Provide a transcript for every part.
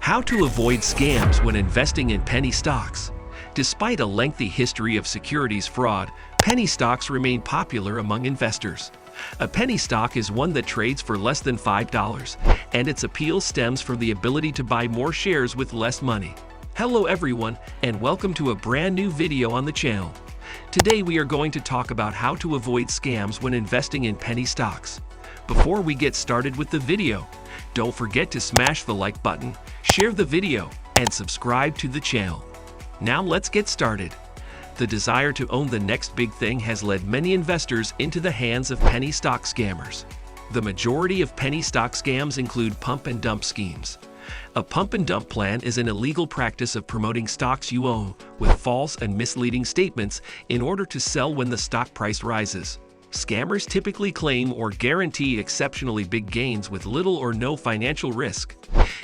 How to avoid scams when investing in penny stocks. Despite a lengthy history of securities fraud, penny stocks remain popular among investors. A penny stock is one that trades for less than $5, and its appeal stems from the ability to buy more shares with less money. Hello everyone, and welcome to a brand new video on the channel. Today we are going to talk about how to avoid scams when investing in penny stocks. Before we get started with the video, don't forget to smash the like button, share the video, and subscribe to the channel. Now let's get started. The desire to own the next big thing has led many investors into the hands of penny stock scammers. The majority of penny stock scams include pump and dump schemes. A pump and dump plan is an illegal practice of promoting stocks you own with false and misleading statements in order to sell when the stock price rises. Scammers typically claim or guarantee exceptionally big gains with little or no financial risk.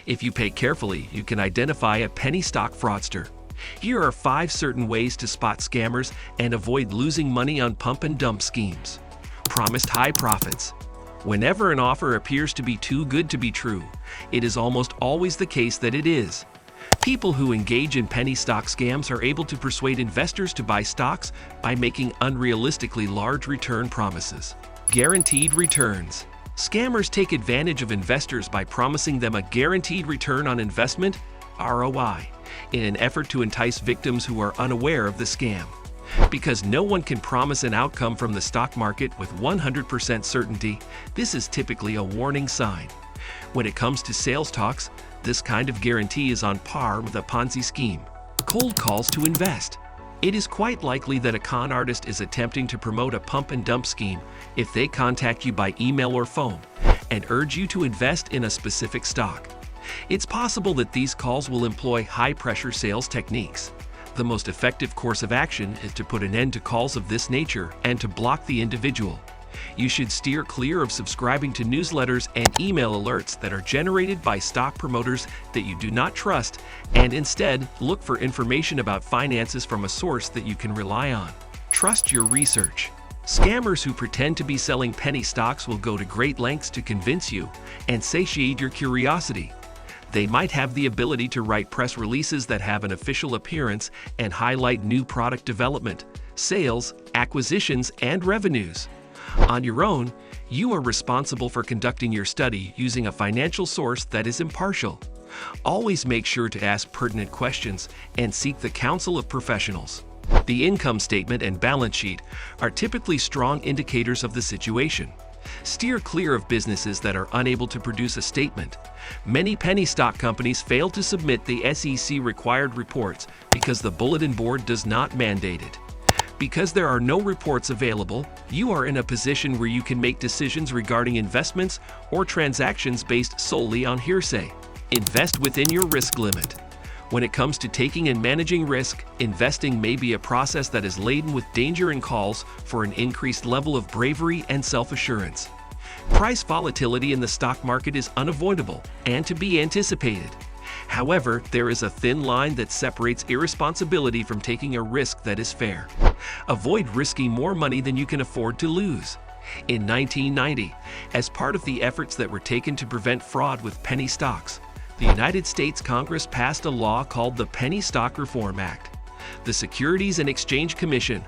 If you pay carefully, you can identify a penny stock fraudster. Here are 5 certain ways to spot scammers and avoid losing money on pump and dump schemes. Promised high profits. Whenever an offer appears to be too good to be true, it is almost always the case that it is. People who engage in penny stock scams are able to persuade investors to buy stocks by making unrealistically large return promises. Guaranteed returns. Scammers take advantage of investors by promising them a guaranteed return on investment, ROI, in an effort to entice victims who are unaware of the scam. Because no one can promise an outcome from the stock market with 100% certainty, this is typically a warning sign. When it comes to sales talks, this kind of guarantee is on par with a Ponzi scheme. Cold calls to invest. It is quite likely that a con artist is attempting to promote a pump and dump scheme if they contact you by email or phone and urge you to invest in a specific stock. It's possible that these calls will employ high-pressure sales techniques. The most effective course of action is to put an end to calls of this nature and to block the individual. You should steer clear of subscribing to newsletters and email alerts that are generated by stock promoters that you do not trust, and instead look for information about finances from a source that you can rely on. Trust your research. Scammers who pretend to be selling penny stocks will go to great lengths to convince you and satiate your curiosity. They might have the ability to write press releases that have an official appearance and highlight new product development, sales, acquisitions, and revenues. On your own, you are responsible for conducting your study using a financial source that is impartial. Always make sure to ask pertinent questions and seek the counsel of professionals. The income statement and balance sheet are typically strong indicators of the situation. Steer clear of businesses that are unable to produce a statement. Many penny stock companies fail to submit the SEC required reports because the bulletin board does not mandate it. Because there are no reports available, you are in a position where you can make decisions regarding investments or transactions based solely on hearsay. Invest within your risk limit. When it comes to taking and managing risk, investing may be a process that is laden with danger and calls for an increased level of bravery and self-assurance. Price volatility in the stock market is unavoidable and to be anticipated. However, there is a thin line that separates irresponsibility from taking a risk that is fair. Avoid risking more money than you can afford to lose. In 1990, as part of the efforts that were taken to prevent fraud with penny stocks, the United States Congress passed a law called the Penny Stock Reform Act. The Securities and Exchange Commission,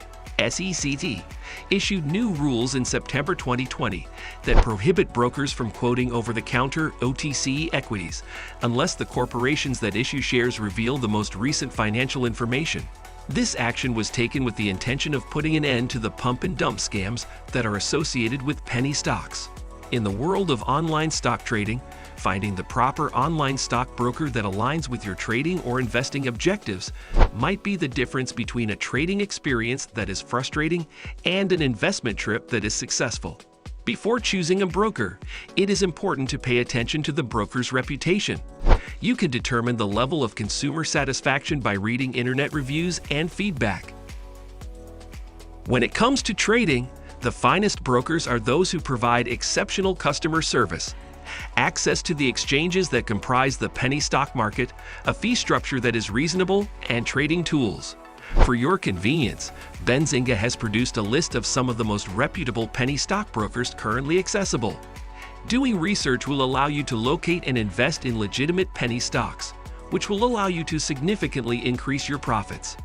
SEC, issued new rules in September 2020 that prohibit brokers from quoting over-the-counter OTC equities unless the corporations that issue shares reveal the most recent financial information. This action was taken with the intention of putting an end to the pump and dump scams that are associated with penny stocks. In the world of online stock trading, finding the proper online stock broker that aligns with your trading or investing objectives might be the difference between a trading experience that is frustrating and an investment trip that is successful. Before choosing a broker, it is important to pay attention to the broker's reputation. You can determine the level of consumer satisfaction by reading internet reviews and feedback. When it comes to trading, the finest brokers are those who provide exceptional customer service, access to the exchanges that comprise the penny stock market, a fee structure that is reasonable, and trading tools. For your convenience, Benzinga has produced a list of some of the most reputable penny stockbrokers currently accessible. Doing research will allow you to locate and invest in legitimate penny stocks. which will allow you to significantly increase your profits.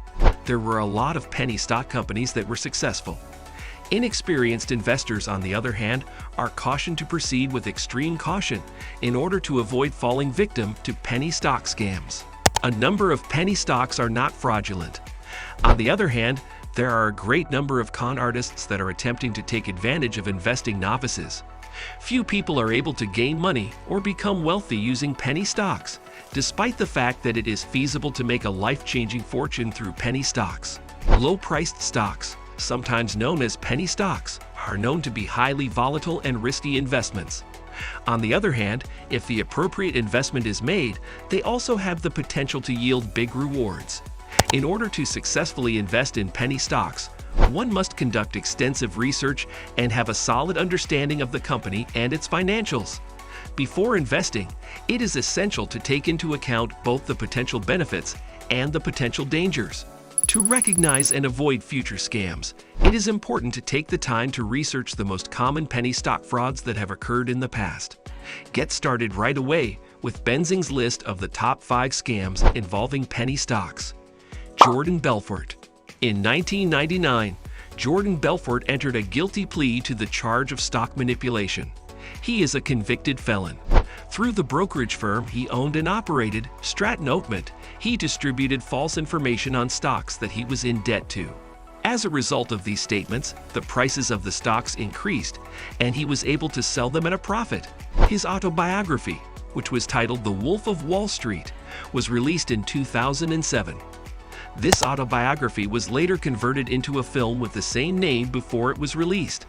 There were a lot of penny stock companies that were successful. Inexperienced investors, on the other hand, are cautioned to proceed with extreme caution in order to avoid falling victim to penny stock scams. A number of penny stocks are not fraudulent. On the other hand, there are a great number of con artists that are attempting to take advantage of investing novices. Few people are able to gain money or become wealthy using penny stocks, despite the fact that it is feasible to make a life-changing fortune through penny stocks. Low-priced stocks, sometimes known as penny stocks, are known to be highly volatile and risky investments. On the other hand, if the appropriate investment is made, they also have the potential to yield big rewards. In order to successfully invest in penny stocks, one must conduct extensive research and have a solid understanding of the company and its financials. Before investing, it is essential to take into account both the potential benefits and the potential dangers. To recognize and avoid future scams, it is important to take the time to research the most common penny stock frauds that have occurred in the past. Get started right away with Benzing's list of the top 5 scams involving penny stocks. Jordan Belfort. In 1999, Jordan Belfort entered a guilty plea to the charge of stock manipulation. He is a convicted felon. Through the brokerage firm he owned and operated, Stratton Oakmont, he distributed false information on stocks that he was in debt to. As a result of these statements, the prices of the stocks increased, and he was able to sell them at a profit. His autobiography, which was titled The Wolf of Wall Street, was released in 2007. This autobiography was later converted into a film with the same name before it was released.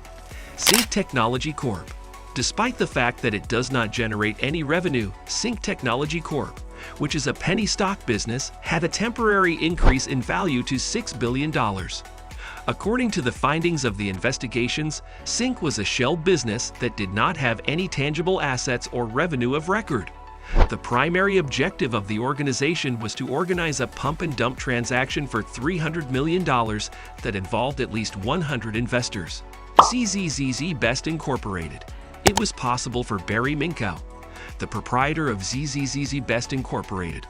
Sync Technology Corp. Despite the fact that it does not generate any revenue, Sync Technology Corp., which is a penny stock business, had a temporary increase in value to $6 billion. According to the findings of the investigations, Sync was a shell business that did not have any tangible assets or revenue of record. The primary objective of the organization was to organize a pump and dump transaction for $300 million that involved at least 100 investors. ZZZZ Best Incorporated. It was possible for Barry Minkow, the proprietor of ZZZZ Best Incorporated,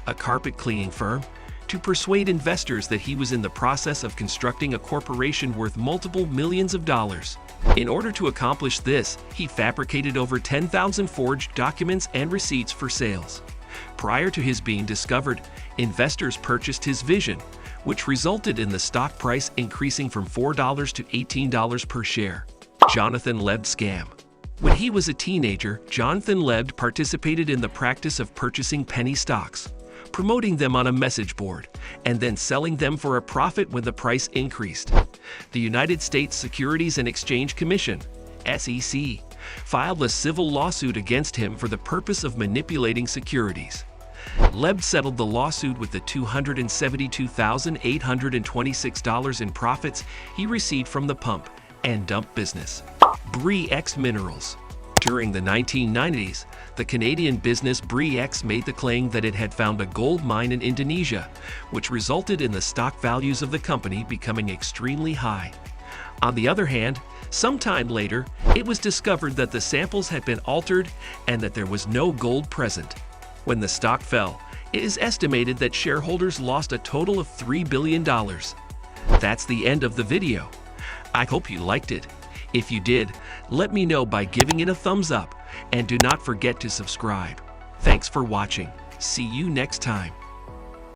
a carpet cleaning firm, to persuade investors that he was in the process of constructing a corporation worth multiple millions of dollars. In order to accomplish this, he fabricated over 10,000 forged documents and receipts for sales. Prior to his being discovered, investors purchased his vision, which resulted in the stock price increasing from $4 to $18 per share. Jonathan Lebd Scam. When he was a teenager, Jonathan Lebd participated in the practice of purchasing penny stocks, promoting them on a message board, and then selling them for a profit when the price increased. The United States Securities and Exchange Commission, SEC, filed a civil lawsuit against him for the purpose of manipulating securities. Lebd settled the lawsuit with the $272,826 in profits he received from the pump and dump business. Bre-X Minerals. During the 1990s, the Canadian business Bre-X made the claim that it had found a gold mine in Indonesia, which resulted in the stock values of the company becoming extremely high. On the other hand, sometime later, it was discovered that the samples had been altered and that there was no gold present. When the stock fell, it is estimated that shareholders lost a total of $3 billion. That's the end of the video. I hope you liked it. If you did, let me know by giving it a thumbs up, and do not forget to subscribe. Thanks for watching. See you next time.